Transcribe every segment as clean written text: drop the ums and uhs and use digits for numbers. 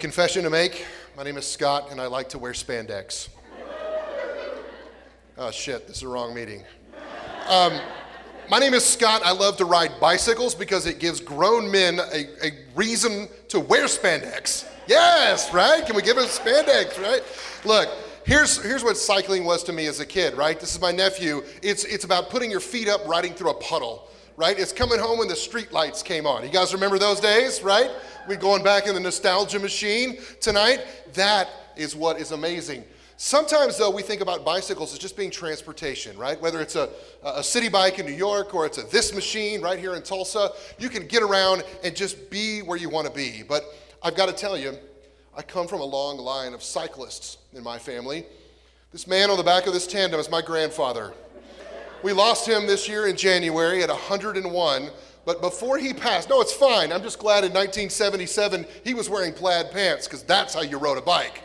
confession to make. My name is Scott, and I like to wear spandex. Oh, shit, this is the wrong meeting. My name is Scott. I love to ride bicycles because it gives grown men a reason to wear spandex. Yes, right? Can we give us spandex, right? Look, here's what cycling was to me as a kid, right? This is my nephew. It's about putting your feet up riding through a puddle, right? It's coming home when the street lights came on. You guys remember those days, right? We're going back in the nostalgia machine tonight. That is what is amazing. Sometimes, though, we think about bicycles as just being transportation, right? Whether it's a city bike in New York or it's this machine right here in Tulsa, you can get around and just be where you want to be. But I've got to tell you, I come from a long line of cyclists in my family. This man on the back of this tandem is my grandfather. We lost him this year in January at 101. But before he passed, no, it's fine. I'm just glad in 1977 he was wearing plaid pants because that's how you rode a bike.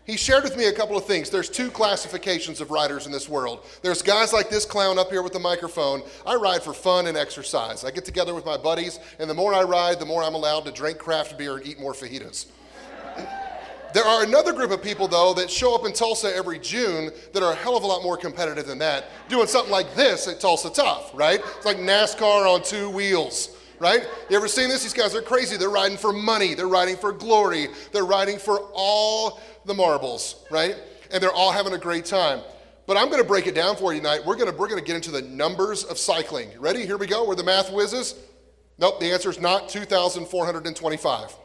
He shared with me a couple of things. There's two classifications of riders in this world. There's guys like this clown up here with the microphone. I ride for fun and exercise. I get together with my buddies, and the more I ride, the more I'm allowed to drink craft beer and eat more fajitas. There are another group of people, though, that show up in Tulsa every June that are a hell of a lot more competitive than that, doing something like this at Tulsa Tough, right? It's like NASCAR on two wheels, right? You ever seen this? These guys are crazy. They're riding for money. They're riding for glory. They're riding for all the marbles, right? And they're all having a great time. But I'm going to break it down for you tonight. We're going to get into the numbers of cycling. Ready? Here we go. We're the math whizzes. Nope, the answer is not 2,425.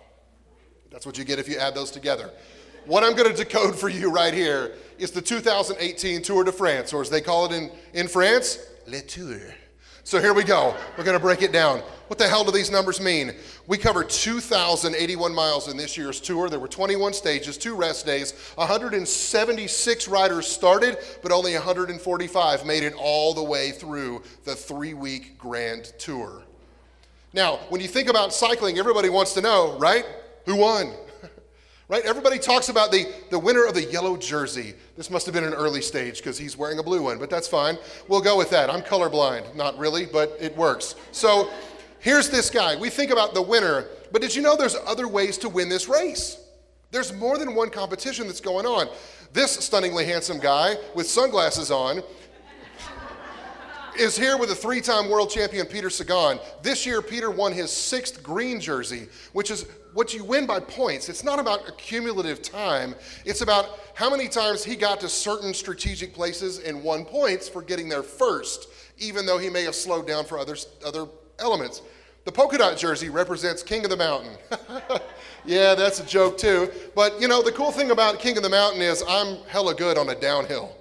That's what you get if you add those together. What I'm going to decode for you right here is the 2018 Tour de France, or as they call it in France, Le Tour. So here we go. We're going to break it down. What the hell do these numbers mean? We covered 2,081 miles in this year's tour. There were 21 stages, 2 rest days, 176 riders started, but only 145 made it all the way through the 3-week grand tour. Now, when you think about cycling, everybody wants to know, right? Who won? Right? Everybody talks about the winner of the yellow jersey. This must have been an early stage because he's wearing a blue one, but that's fine. We'll go with that. I'm colorblind. Not really, but it works. So here's this guy. We think about the winner, but did you know there's other ways to win this race? There's more than one competition that's going on. This stunningly handsome guy with sunglasses on is here with a 3-time world champion, Peter Sagan. This year, Peter won his 6th green jersey, which is what you win by points. It's not about accumulative time. It's about how many times he got to certain strategic places and won points for getting there first, even though he may have slowed down for other elements. The polka dot jersey represents King of the Mountain. Yeah, that's a joke too. But you know, the cool thing about King of the Mountain is I'm hella good on a downhill.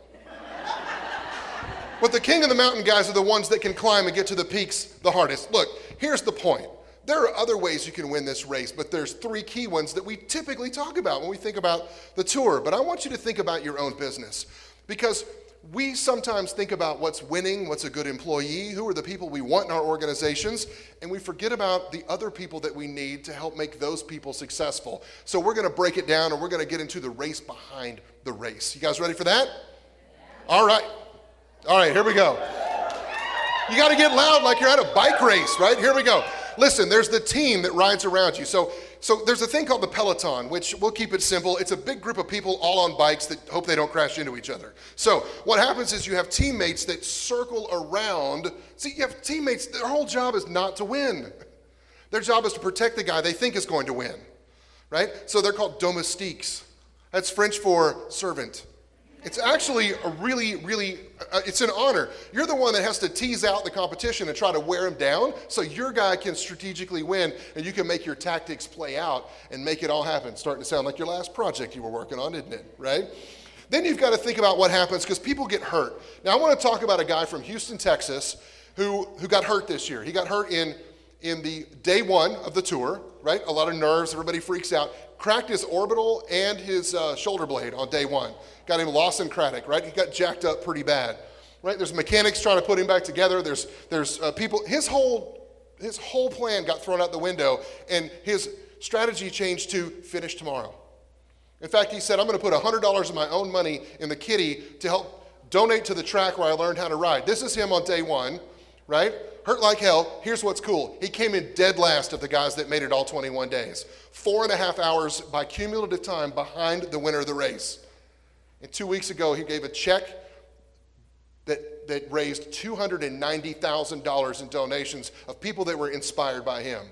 But the King of the Mountain guys are the ones that can climb and get to the peaks the hardest. Look, here's the point. There are other ways you can win this race, but there's 3 key ones that we typically talk about when we think about the tour. But I want you to think about your own business, because we sometimes think about what's winning, what's a good employee, who are the people we want in our organizations, and we forget about the other people that we need to help make those people successful. So we're going to break it down, and we're going to get into the race behind the race. You guys ready for that? All right. All right, here we go. You got to get loud like you're at a bike race, right? Here we go. Listen, there's the team that rides around you. So there's a thing called the peloton, which we'll keep it simple. It's a big group of people all on bikes that hope they don't crash into each other. So what happens is you have teammates that circle around. See, you have teammates, their whole job is not to win. Their job is to protect the guy they think is going to win, right? So they're called domestiques. That's French for servant. It's actually a really, it's an honor. You're the one that has to tease out the competition and try to wear him down so your guy can strategically win and you can make your tactics play out and make it all happen. Starting to sound like your last project you were working on, isn't it, right? Then you've got to think about what happens because people get hurt. Now I want to talk about a guy from Houston, Texas who got hurt this year. He got hurt in the day 1 of the tour, right? A lot of nerves, everybody freaks out. Cracked his orbital and his shoulder blade on day 1. Got him Lawson-Craddock, right? He got jacked up pretty bad, right? There's mechanics trying to put him back together. There's people. His whole plan got thrown out the window, and his strategy changed to finish tomorrow. In fact, he said, I'm going to put $100 of my own money in the kitty to help donate to the track where I learned how to ride. This is him on day 1, right? hurt like hell. Here's what's cool. He came in dead last of the guys that made it all 21 days. 4.5 hours by cumulative time behind the winner of the race. And 2 weeks ago, he gave a check that raised $290,000 in donations of people that were inspired by him.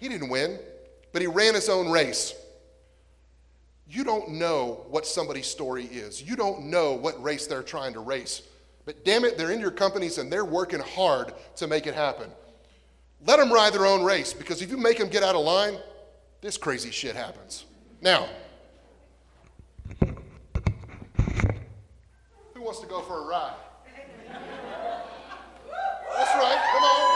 He didn't win, but he ran his own race. You don't know what somebody's story is. You don't know what race they're trying to race. But damn it, they're in your companies and they're working hard to make it happen. Let them ride their own race, because if you make them get out of line, this crazy shit happens. Now, who wants to go for a ride? That's right, come on.